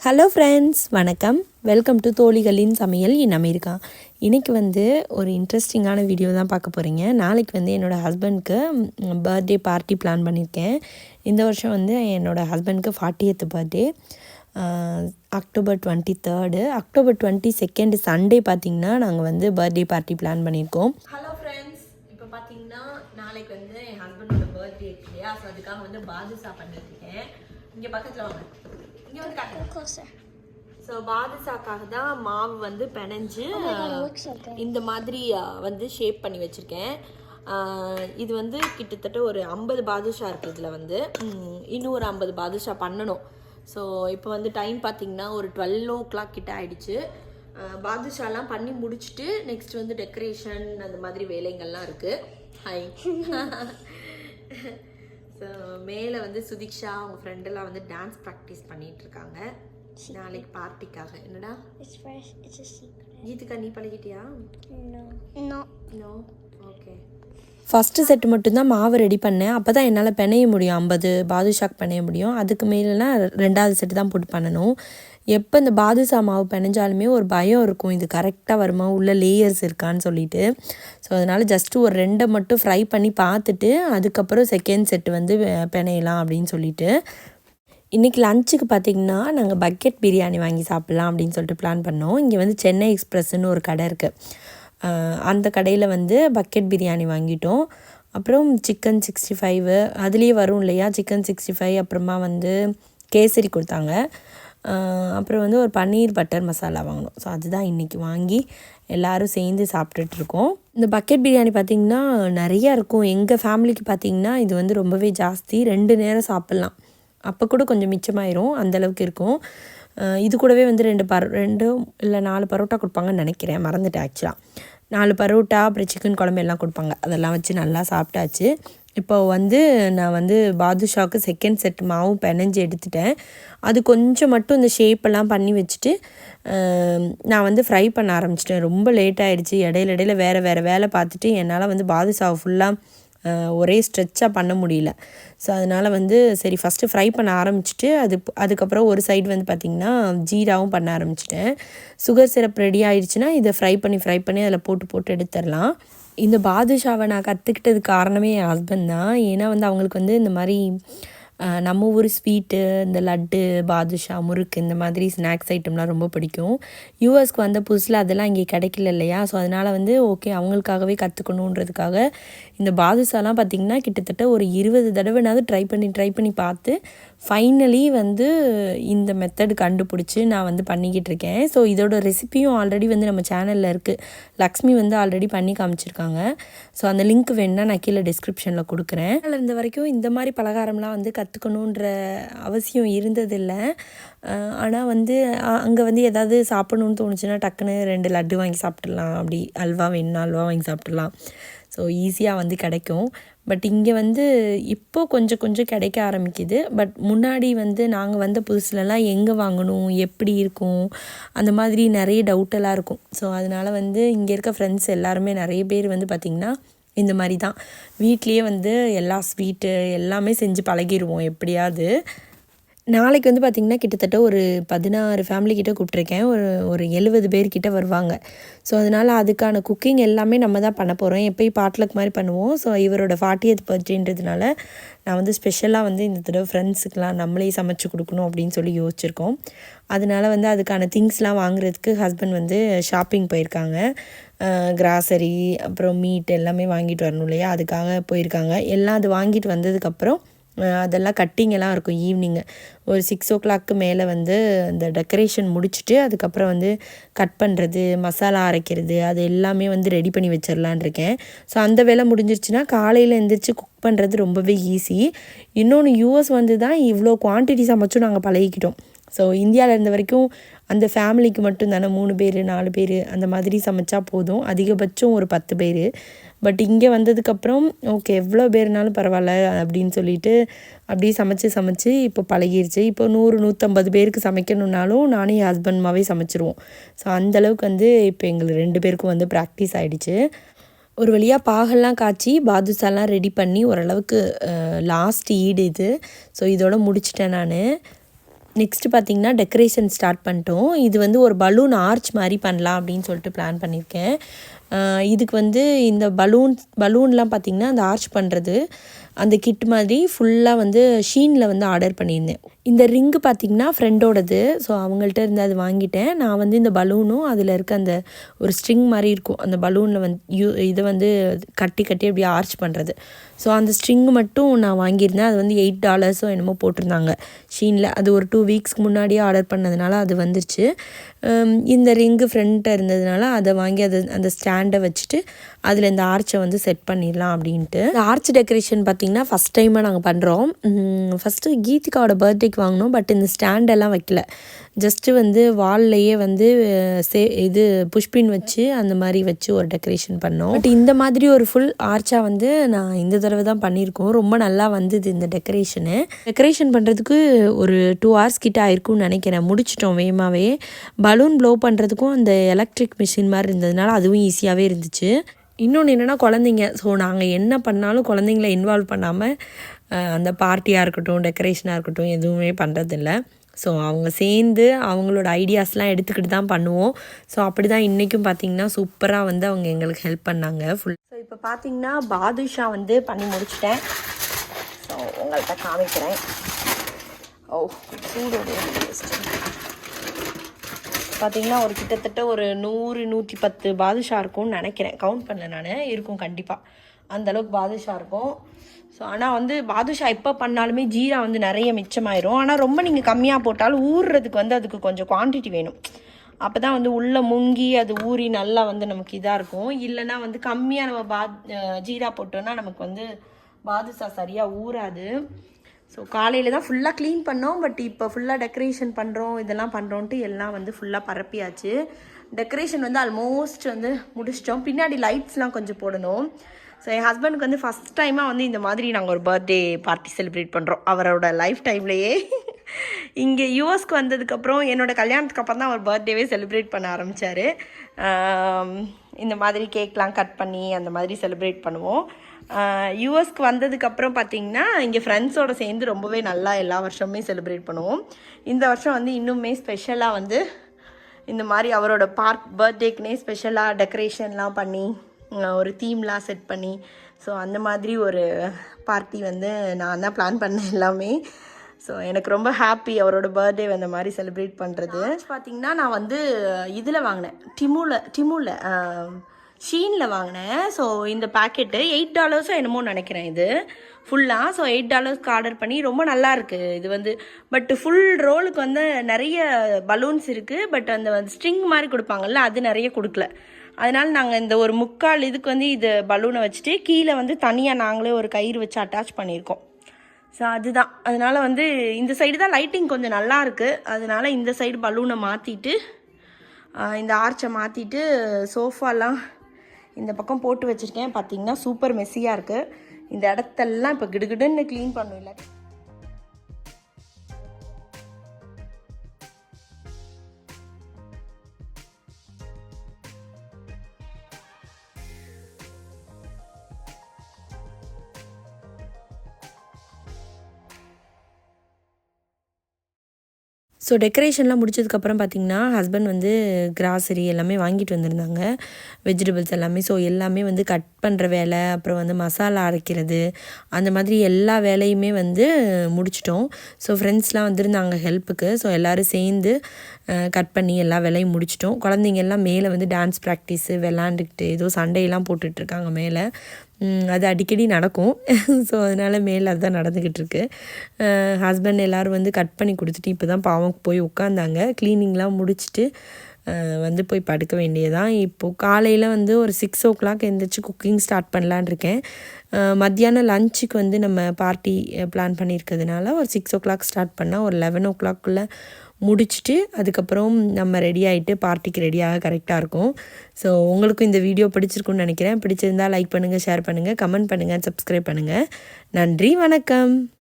Hello friends, வணக்கம். Welcome to தோழிகளின் சமையல் in America. இன்றைக்கி வந்து ஒரு இன்ட்ரெஸ்டிங்கான வீடியோ தான் பார்க்க போகிறீங்க. நாளைக்கு வந்து என்னோடய ஹஸ்பண்ட்க்கு பர்த்டே பார்ட்டி பிளான் பண்ணியிருக்கேன். இந்த வருஷம் வந்து என்னோடய ஹஸ்பண்ட்க்கு 40th birthday, October 23. October 22 Sunday பார்த்திங்கன்னா நாங்கள் வந்து பர்த்டே பார்ட்டி பிளான் பண்ணியிருக்கோம். ஹலோ ஃப்ரெண்ட்ஸ், இப்போ பார்த்தீங்கன்னா நாளைக்கு வந்து என் ஹஸ்பண்டோட பர்த்டே இருக்கு இல்லையா, ஸோ அதுக்காக வந்து பாதுஷா பண்ணியிருக்கேன். இங்கே பக்கத்தில் வாங்க, இங்கே வந்து காட்டுறேன். ஸோ பாதுஷாக்காக தான் மாவு வந்து பிணைஞ்சு இந்த மாதிரி வந்து ஷேப் பண்ணி வச்சுருக்கேன். இது வந்து கிட்டத்தட்ட ஒரு 50 பாதுஷா இருக்குது. இதில் வந்து இன்னும் ஒரு 50 பாதுஷா பண்ணணும். ஸோ இப்போ வந்து டைம் பார்த்திங்கன்னா ஒரு 12 o'clock கிட்ட ஆகிடுச்சு. பாதுஷாலாம் பண்ணி முடிச்சுட்டு நெக்ஸ்ட் வந்து டெக்கரேஷன் அந்த மாதிரி வேலைங்கள்லாம் இருக்குது. ஹாய். ஸோ மேலே வந்து சுதிக்ஷா அவங்க ஃப்ரெண்டெல்லாம் வந்து டான்ஸ் ப்ராக்டிஸ் பண்ணிகிட்ருக்காங்க நாளைக்கு பார்ட்டிக்காக. என்னடா கீதுக்கா, நீ பழகிட்டியா? நோ. ஓகே. ஃபஸ்ட்டு செட்டு மட்டும்தான் மாவு ரெடி பண்ணேன். அப்போ தான் என்னால் பிணைய முடியும், 50 பாதுஷாக்கு பிணைய முடியும். அதுக்கு மேலேனா 2வது செட்டு தான் போட்டு பண்ணணும். எப்போ இந்த பாதுஷா மாவு பிணைஞ்சாலுமே ஒரு பயம் இருக்கும், இது கரெக்டாக வருமா, உள்ள லேயர்ஸ் இருக்கான்னு சொல்லிட்டு. ஸோ அதனால் ஜஸ்ட்டு ஒரு 2 மட்டும் ஃப்ரை பண்ணி பார்த்துட்டு அதுக்கப்புறம் செகண்ட் செட்டு வந்து பிணையலாம் அப்படின்னு சொல்லிட்டு. இன்றைக்கி லஞ்சுக்கு பார்த்திங்கன்னா நாங்கள் பக்கெட் பிரியாணி வாங்கி சாப்பிட்லாம் அப்படின்னு சொல்லிட்டு பிளான் பண்ணோம். இங்கே வந்து சென்னை எக்ஸ்ப்ரெஸ்ன்னு ஒரு கடை இருக்குது. அந்த கடையில் வந்து பக்கெட் பிரியாணி வாங்கிட்டோம். அப்புறம் சிக்கன் 65 அதுலேயே வரும் இல்லையா, சிக்கன் 65, அப்புறமா வந்து கேசரி கொடுத்தாங்க. அப்புறம் வந்து ஒரு பன்னீர் பட்டர் மசாலா வாங்கினோம். ஸோ அதுதான் இன்றைக்கி வாங்கி எல்லோரும் சேர்ந்து சாப்பிட்டுட்ருக்கோம். இந்த பக்கெட் பிரியாணி பார்த்திங்கன்னா நிறையா இருக்கும். எங்கள் ஃபேமிலிக்கு பார்த்திங்கன்னா இது வந்து ரொம்பவே ஜாஸ்தி, 2 நேரம் சாப்பிட்லாம். அப்போ கூட கொஞ்சம் மிச்சமாயிரும், அந்தளவுக்கு இருக்கும். இது கூடவே வந்து 2 இல்லை 4 பரோட்டா கொடுப்பாங்கன்னு நினைக்கிறேன், மறந்துட்டேன் ஆக்சுவலாக. 4 பரோட்டா அப்புறம் சிக்கன் குழம்பு எல்லாம் கொடுப்பாங்க. அதெல்லாம் வச்சு நல்லா சாப்பிட்டாச்சு. இப்போ வந்து நான் வந்து பாதுஷாவுக்கு செகண்ட் செட் மாவும் பிணைஞ்சு எடுத்துட்டேன். அது கொஞ்சம் மட்டும் இந்த ஷேப்பெல்லாம் பண்ணி வச்சுட்டு நான் வந்து ஃப்ரை பண்ண ஆரம்பிச்சிட்டேன். ரொம்ப லேட் ஆகிடுச்சு. இடையில வேறு வேலை பார்த்துட்டு என்னால் வந்து பாதுஷாவை ஃபுல்லாக ஒரே ஸ்ட்ரெச்சாக பண்ண முடியல. ஸோ அதனால் வந்து சரி ஃபஸ்ட்டு ஃப்ரை பண்ண ஆரம்பிச்சிட்டு அதுக்கப்புறம் ஒரு சைடு வந்து பார்த்திங்கன்னா ஜீராவும் பண்ண ஆரம்பிச்சிட்டேன். சுகர் சிரப் ரெடி ஆகிடுச்சுன்னா இதை ஃப்ரை பண்ணி அதில் போட்டு எடுத்துடலாம். இந்த பாதுஷாவை நான் கற்றுக்கிட்டதுக்கு காரணமே என் ஹஸ்பண்ட் தான். ஏன்னா வந்து அவங்களுக்கு வந்து இந்த மாதிரி நம்ம ஊர் ஸ்வீட்டு, இந்த லட்டு, பாதுஷா, முறுக்கு, இந்த மாதிரி ஸ்நாக்ஸ் ஐட்டம்லாம் ரொம்ப பிடிக்கும். யூஎஸ்க்கு வந்த புதுசில் அதெல்லாம் இங்கே கிடைக்கல இல்லையா, ஸோ அதனால் வந்து ஓகே அவங்களுக்காகவே கற்றுக்கணுன்றதுக்காக இந்த பாதுஷாலாம் பார்த்திங்கன்னா கிட்டத்தட்ட ஒரு 20 தடவைனாவது ட்ரை பண்ணி பார்த்து ஃபைனலி வந்து இந்த மெத்தடு கண்டுபிடிச்சி நான் வந்து பண்ணிக்கிட்டு இருக்கேன். ஸோ இதோட ரெசிப்பியும் ஆல்ரெடி வந்து நம்ம சேனலில் இருக்குது. லக்ஷ்மி வந்து ஆல்ரெடி பண்ணி காமிச்சிருக்காங்க. ஸோ அந்த லிங்க் வேணுன்னா நான் கீழே டிஸ்கிரிப்ஷனில் கொடுக்குறேன். அதில் இருந்த வரைக்கும் இந்த மாதிரி பலகாரம்லாம் வந்து கற்றுக்கணுன்ற அவசியம் இருந்ததில்லை. ஆனால் வந்து அங்கே வந்து எதாவது சாப்பிடணுன்னு தோணுச்சுன்னா டக்குன்னு 2 லட்டு வாங்கி சாப்பிட்றலாம், அப்படி அல்வா வேணுன்னா அல்வா வாங்கி சாப்பிட்றலாம். ஸோ ஈஸியாக வந்து கிடைக்கும். பட் இங்கே வந்து இப்போது கொஞ்சம் கிடைக்க ஆரம்பிக்குது. பட் முன்னாடி வந்து நாங்கள் வந்த புதுசுலலாம் எங்கே வாங்கணும், எப்படி இருக்கும், அந்த மாதிரி நிறைய டவுட்டெல்லாம் இருக்கும். ஸோ அதனால் வந்து இங்கே இருக்க ஃப்ரெண்ட்ஸ் எல்லாருமே நிறைய பேர் வந்து பார்த்திங்கன்னா இந்த மாதிரி தான் வீட்லேயே வந்து எல்லா ஸ்வீட்டு எல்லாமே செஞ்சு பழகிடுவோம் எப்படியாவது. நாளைக்கு வந்து பார்த்திங்கன்னா கிட்டத்தட்ட ஒரு 16 ஃபேமிலிக்கிட்ட கூப்பிட்ருக்கேன். ஒரு 70 பேர்கிட்ட வருவாங்க. ஸோ அதனால் அதுக்கான குக்கிங் எல்லாமே நம்ம தான் பண்ண போகிறோம். எப்போயும் பாட்லக் மாதிரி பண்ணுவோம். ஸோ இவரோட 40th பர்த்டேன்றதுனால நான் வந்து ஸ்பெஷலாக வந்து இந்த தடவை ஃப்ரெண்ட்ஸுக்கெலாம் நம்மளே சமைச்சு கொடுக்கணும் அப்படின்னு சொல்லி யோசிச்சிருக்கோம். அதனால் வந்து அதுக்கான திங்ஸ்லாம் வாங்குறதுக்கு ஹஸ்பண்ட் வந்து ஷாப்பிங் போயிருக்காங்க. கிராசரி அப்புறம் மீட் எல்லாமே வாங்கிட்டு வரணும் இல்லையா, அதுக்காக போயிருக்காங்க. எல்லாம் அது வாங்கிட்டு வந்ததுக்கப்புறம் அதெல்லாம் கட்டிங்கெல்லாம் இருக்கும். ஈவினிங்கு ஒரு 6 o'clock மேலே வந்து அந்த டெக்கரேஷன் முடிச்சுட்டு அதுக்கப்புறம் வந்து கட் பண்ணுறது, மசாலா அரைக்கிறது, அது எல்லாமே வந்து ரெடி பண்ணி வச்சிடலான் இருக்கேன். ஸோ அந்த வேலை முடிஞ்சிருச்சுன்னா காலையில் எழுந்திரிச்சு குக் பண்ணுறது ரொம்பவே ஈஸி. இன்னொன்று யூஎஸ் வந்து தான் இவ்வளோ குவான்டிட்டி சமைச்சும் நாங்கள் பழகிக்கிட்டோம். ஸோ இந்தியாவில் இருந்த வரைக்கும் அந்த ஃபேமிலிக்கு மட்டும் தானே 3 பேர் 4 பேர் அந்த மாதிரி சமைச்சா போதும், அதிகபட்சம் ஒரு 10 பேர். பட் இங்கே வந்ததுக்கப்புறம் ஓகே எவ்வளோ பேர்னாலும் பரவாயில்ல அப்படின்னு சொல்லிட்டு அப்படியே சமைச்சு இப்போ பழகிருச்சு. இப்போ 100-150 பேருக்கு சமைக்கணுன்னாலும் நானும் என் ஹஸ்பண்ட்மாவே சமைச்சிருவோம். ஸோ அந்தளவுக்கு வந்து இப்போ எங்களுக்கு 2 பேருக்கும் வந்து ப்ராக்டிஸ் ஆகிடுச்சு. ஒரு வழியாக பாகெல்லாம் காய்ச்சி பாதுஷாலாம் ரெடி பண்ணி ஓரளவுக்கு லாஸ்ட் ஈடு இது. ஸோ இதோட முடிச்சிட்டேன் நான். நெக்ஸ்ட்டு பார்த்திங்கன்னா டெக்கரேஷன் ஸ்டார்ட் பண்ணிட்டோம். இது வந்து ஒரு பலூன் ஆர்ச் மாதிரி பண்ணலாம் அப்படின்னு சொல்லிட்டு பிளான் பண்ணியிருக்கேன். இதுக்கு வந்து இந்த பலூன்லாம் பார்த்திங்கன்னா அந்த ஆர்ச் பண்ணுறது அந்த கிட் மாதிரி ஃபுல்லாக வந்து ஷீனில் வந்து ஆர்டர் பண்ணியிருந்தேன். இந்த ரிங்கு பார்த்திங்கன்னா ஃப்ரெண்டோடது. ஸோ அவங்கள்ட்ட இருந்து அது வாங்கிட்டேன். நான் வந்து இந்த பலூனும் அதில் இருக்க அந்த ஒரு ஸ்ட்ரிங் மாதிரி இருக்கும் அந்த பலூனில் வந்து இதை வந்து கட்டி அப்படியே ஆர்ச் பண்ணுறது. ஸோ அந்த ஸ்ட்ரிங்கு மட்டும் நான் வாங்கியிருந்தேன். அது வந்து $8 என்னமோ போட்டிருந்தாங்க ஷீனில். அது ஒரு 2 வீக்ஸ்க்கு முன்னாடியே ஆர்டர் பண்ணதுனால அது வந்துருச்சு. இந்த ரிங்கு ஃப்ரெண்ட்டை இருந்ததுனால அதை வாங்கி அந்த ஸ்டாண்டை வச்சுட்டு அதில் இந்த ஆர்ச்சை வந்து செட் பண்ணிடலாம் அப்படின்ட்டு. இந்த ஆர்ச் டெக்கரேஷன் பார்த்திங்கன்னா ஃபஸ்ட் டைமாக நாங்கள் பண்ணுறோம். ஃபஸ்ட்டு கீதிகாவோட பர்த்டேக்கு வாங்கினோம். பட் இந்த ஸ்டாண்டெல்லாம் வைக்கல. ஜஸ்ட்டு வந்து வால்லையே வந்து இது புஷ்பின் வச்சு அந்த மாதிரி வச்சு ஒரு டெக்கரேஷன் பண்ணோம். பட் இந்த மாதிரி ஒரு ஃபுல் ஆர்ச்சாக வந்து நான் இந்த தடவை தான் பண்ணியிருக்கோம். ரொம்ப நல்லா வந்தது இந்த டெக்கரேஷன் பண்ணுறதுக்கு ஒரு 2 hours கிட்ட ஆயிருக்கும்னு நினைக்கிறேன். முடிச்சிட்டோம் வேகமாகவே. பலூன் ப்ளோ பண்ணுறதுக்கும் அந்த எலக்ட்ரிக் மிஷின் மாதிரி இருந்ததுனால அதுவும் ஈஸியாகவே இருந்துச்சு. இன்னொன்று என்னென்னா குழந்தைங்க. ஸோ நாங்கள் என்ன பண்ணாலும் குழந்தைங்கள இன்வால்வ் பண்ணாமல் அந்த பார்ட்டியாக இருக்கட்டும் டெக்கரேஷனாக இருக்கட்டும் எதுவுமே பண்ணுறதில்ல. ஸோ அவங்க சேர்ந்து அவங்களோட ஐடியாஸ்லாம் எடுத்துக்கிட்டு தான் பண்ணுவோம். ஸோ அப்படி தான் இன்றைக்கும் பார்த்திங்கன்னா சூப்பராக வந்து அவங்க எங்களுக்கு ஹெல்ப் பண்ணாங்க ஃபுல். ஸோ இப்போ பார்த்திங்கன்னா பாதுஷா வந்து பண்ணி முடிச்சிட்டேன். ஸோ உங்கள்கிட்ட காமிக்கிறேன். சூடோடு பார்த்திங்கன்னா ஒரு கிட்டத்தட்ட ஒரு 100-110 பாதுஷா இருக்கும்னு நினைக்கிறேன். கவுண்ட் பண்ணேன் நான். இருக்கும் கண்டிப்பாக அந்தளவுக்கு பாதுஷா இருக்கும். ஸோ ஆனால் வந்து பாதுஷா எப்போ பண்ணாலுமே ஜீரா வந்து நிறைய மிச்சமாயிரும். ஆனால் ரொம்ப நீங்கள் கம்மியாக போட்டாலும் ஊறுறதுக்கு வந்து அதுக்கு கொஞ்சம் குவான்டிட்டி வேணும். அப்போ தான் வந்து உள்ளே முங்கி அது ஊறி நல்லா வந்து நமக்கு இதாக இருக்கும். இல்லைனா வந்து கம்மியாக நம்ம ஜீரா போட்டோன்னா நமக்கு வந்து பாதுஷா சரியாக ஊறாது. ஸோ காலையில் தான் ஃபுல்லாக க்ளீன் பண்ணோம். பட் இப்போ ஃபுல்லாக டெக்கரேஷன் பண்ணுறோம் இதெல்லாம் பண்ணுறோன்ட்டு எல்லாம் வந்து ஃபுல்லாக பரப்பியாச்சு. டெக்கரேஷன் வந்து ஆல்மோஸ்ட் வந்து முடிச்சிட்டோம். பின்னாடி லைட்ஸ்லாம் கொஞ்சம் போடணும். ஸோ என் ஹஸ்பண்டுக்கு வந்து ஃபஸ்ட் டைமாக வந்து இந்த மாதிரி நாங்கள் ஒரு பர்த்டே பார்ட்டி செலிப்ரேட் பண்ணுறோம் அவரோட லைஃப் டைம்லேயே. இங்கே யூஎஸ்க்கு வந்ததுக்கப்புறம் என்னோடய கல்யாணத்துக்கு அப்புறம் தான் அவர் பர்த்டேவே செலிப்ரேட் பண்ண ஆரம்பித்தார். இந்த மாதிரி கேக்லாம் கட் பண்ணி அந்த மாதிரி செலிப்ரேட் பண்ணுவோம். யூஎஸ்க்கு வந்ததுக்கப்புறம் பார்த்திங்கன்னா இங்கே ஃப்ரெண்ட்ஸோடு சேர்ந்து ரொம்பவே நல்லா எல்லா வருஷமுமே செலிப்ரேட் பண்ணுவோம். இந்த வருஷம் வந்து இன்னுமே ஸ்பெஷலாக வந்து இந்த மாதிரி அவரோட பர்த்டேக்குனே ஸ்பெஷலாக டெக்கரேஷன்லாம் பண்ணி ஒரு தீம்லாம் செட் பண்ணி ஸோ அந்த மாதிரி ஒரு பார்ட்டி வந்து நான் தான் பிளான் பண்ணேன் எல்லாமே. ஸோ எனக்கு ரொம்ப ஹாப்பி அவரோட பர்த்டே அந்த மாதிரி செலிப்ரேட் பண்ணுறது. பார்த்திங்கன்னா நான் வந்து இதில் வாங்கினேன் டிமுவில் ஷீனில் வாங்கினேன். ஸோ இந்த பேக்கெட்டு $8 என்னமோ நினைக்கிறேன் இது ஃபுல்லாக. ஸோ $8 ஆர்டர் பண்ணி ரொம்ப நல்லா இருக்குது இது வந்து. பட் ஃபுல் ரோலுக்கு வந்து நிறைய பலூன்ஸ் இருக்குது. பட் அந்த ஸ்ட்ரிங் மாதிரி கொடுப்பாங்கல்ல அது நிறைய கொடுக்கல. அதனால் நாங்கள் இந்த ஒரு 3/4 இதுக்கு வந்து இது பலூனை வச்சுட்டு கீழே வந்து தனியாக நாங்களே ஒரு கயிறு வச்சு அட்டாச் பண்ணியிருக்கோம். ஸோ அதுதான். அதனால் வந்து இந்த சைடு தான் லைட்டிங் கொஞ்சம் நல்லா இருக்குது. அதனால் இந்த சைடு பலூனை மாற்றிட்டு இந்த ஆர்ச்சை மாற்றிட்டு சோஃபாலாம் இந்த பக்கம் போட்டு வச்சுருக்கேன். பார்த்திங்கன்னா சூப்பர் மெஸ்ஸியாக இருக்குது. இந்த இடத்தெல்லாம் இப்போ கிடுகிடுன்னு க்ளீன் பண்ணும் இல்லை. ஸோ டெக்கரேஷன்லாம் முடிச்சதுக்கப்புறம் பார்த்திங்கன்னா ஹஸ்பண்ட் வந்து கிராசரி எல்லாமே வாங்கிட்டு வந்திருந்தாங்க. வெஜிடபிள்ஸ் எல்லாமே. ஸோ எல்லாமே வந்து கட் பண்ணுற வேலை, அப்புறம் வந்து மசாலா அரைக்கிறது, அந்த மாதிரி எல்லா வேலையுமே வந்து முடிச்சிட்டோம். ஸோ ஃப்ரெண்ட்ஸ்லாம் வந்திருந்தாங்க ஹெல்ப்புக்கு. ஸோ எல்லோரும் சேர்ந்து கட் பண்ணி எல்லா வேலையும் முடிச்சிட்டோம். குழந்தைங்க எல்லாம் மேலே வந்து டான்ஸ் ப்ராக்டிஸு விளாண்டுக்கிட்டு ஏதோ சண்டையெல்லாம் போட்டுட்ருக்காங்க மேலே. அது அடிக்கடி நடக்கும். ஸோ அதனால் மேலே அதுதான் நடந்துக்கிட்டு இருக்கு. ஹஸ்பண்ட் எல்லோரும் வந்து கட் பண்ணி கொடுத்துட்டு இப்போ தான் பாவம் போய் உட்காந்தாங்க. க்ளீனிங்லாம் முடிச்சுட்டு வந்து போய் படுக்க வேண்டியதான். இப்போது காலையில் வந்து ஒரு 6 o'clock எழுந்திரிச்சு குக்கிங் ஸ்டார்ட் பண்ணலான் இருக்கேன். மத்தியானம் லஞ்சுக்கு வந்து நம்ம பார்ட்டி பிளான் பண்ணியிருக்கிறதுனால ஒரு 6 o'clock ஸ்டார்ட் பண்ணால் ஒரு 11 o'clockக்குள்ளே முடிச்சுட்டு அதுக்கப்புறம் நம்ம ரெடி ஆகிட்டு பார்ட்டிக்கு ரெடியாக கரெக்டாக இருக்கும். ஸோ உங்களுக்கும் இந்த வீடியோ பிடிச்சிருக்குன்னு நினைக்கிறேன். பிடிச்சிருந்தால் லைக் பண்ணுங்கள், ஷேர் பண்ணுங்கள், கமெண்ட் பண்ணுங்கள், சப்ஸ்கிரைப் பண்ணுங்கள். நன்றி, வணக்கம்.